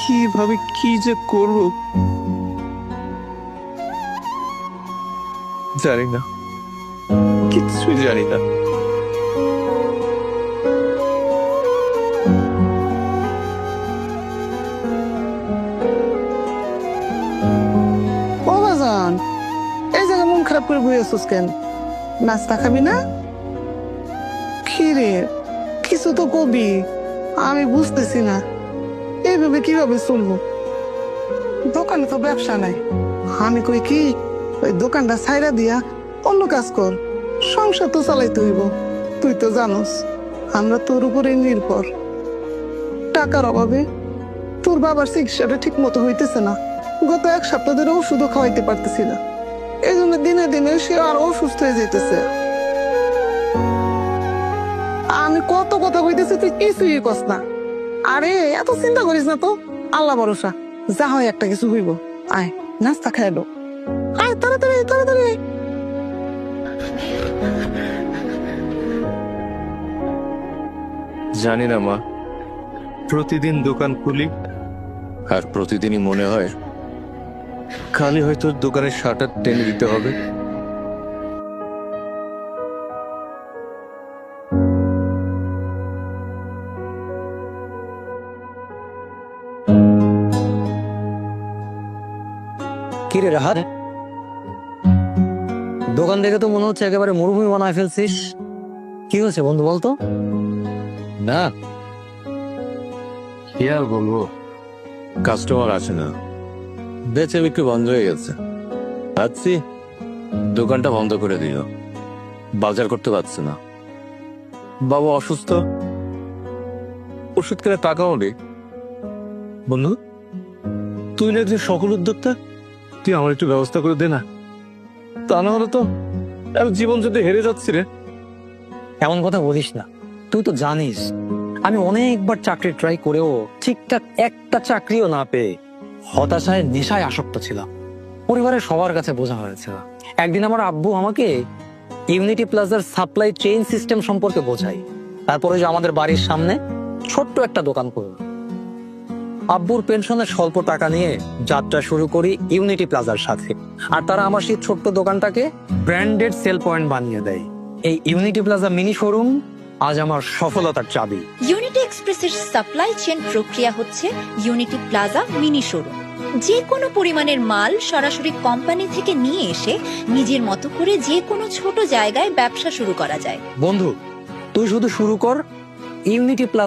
কিভাবে কি যে করব জানি না, কিছুই জানি না। ও বাজান, এই জায়গায় মন খারাপ করে বই আছিস কেন? নাস্তা খাবি না? কি রে, কিছু তো কবি, আমি বুঝতেছি না এইভাবে কিভাবে চলবো। দোকানে তো ব্যবসা নাই। আমি কই কি, ওই দোকানটা ছাইরা দিয়া অন্য কাজ কর, সংসার তো চালাইতে হইব। তুই তো জানোস আমরা তোর উপরে নির্ভর। টাকার অভাবে তোর বাবার চিকিৎসাটা ঠিক মতো হইতেছে না। গত 1 সপ্তাহ ধরে ওষুধও খাওয়াইতে পারতেছি না। এই জন্য দিনে দিনে সে আরো অসুস্থ হয়ে যেতেছে। আমি কত কথা কইতেছি, তুই কিছুই কস না। আরে এত চিন্তা করিস না তো, আল্লাহ ভরসা, যা হয় একটা কিছু হইব। আয় নাস্তা খাই লো, আয় তাড়াতাড়ি তাড়াতাড়ি। জানি না মা, প্রতিদিন দোকান খুলি আর প্রতিদিনই মনে হয় খালি হয়তো দোকানের শাটার টেনে দিতে হবে। কি রে রাহাত, দোকান দেখে তো মনে হচ্ছে একেবারে মরুভূমি বানায় ফেলছিস। কি হয়েছে বন্ধু বলতো? না, কি আর বলবো, কাস্টমার আসে না, বেচে বিক্রি বন্ধ হয়ে গেছে। ভাবছি দোকানটা বন্ধ করে দিল, বাজার করতে পারছে না। বাবা অসুস্থ, ওষুধ কেনার টাকাও নেই। বন্ধু, তুই না একজন সকল উদ্যোক্তা, তুই আমার একটু ব্যবস্থা করে দে না, তা না হলে তো আমি জীবন যদি হেরে যাচ্ছি রে। এমন কথা বলিস না, তুই তো জানিস আমি অনেকবার চাকরি ট্রাই করেও ঠিকঠাক একটা চাকরিও না পেয়ে হতাশায় নেশায় আসক্ত ছিলাম। পরিবারের সবার কাছে বোঝা হয়েছে। একদিন আমার আব্বু আমাকে ইউনিটি প্লাজার সাপ্লাই চেইন সিস্টেম সম্পর্কে বোঝাই। তারপরে যে আমাদের বাড়ির সামনে ছোট্ট একটা দোকান করল। আব্বুর পেনশনের স্বল্প টাকা নিয়ে যাত্রা শুরু করি ইউনিটি প্লাজার সাথে, আর তারা আমার সেই ছোট্ট দোকানটাকে ব্র্যান্ডেড সেল পয়েন্ট বানিয়ে দেয়। এই ইউনিটি প্লাজা মিনি শোরুম আজ আমার সফলতার চাবি। ইউনিটি এক্সপ্রেসের সাপ্লাই চেইন প্রক্রিয়া হচ্ছে ইউনিটি প্লাজা মিনি শোরুম। যে কোনো পরিমাণের মাল সরাসরি কোম্পানি থেকে নিয়ে এসে নিজের মতো করে যে কোনো ছোট জায়গায় ব্যবসা শুরু করা যায়। বন্ধু, তুই শুধু শুরু কর ইউনিটি প্লাজা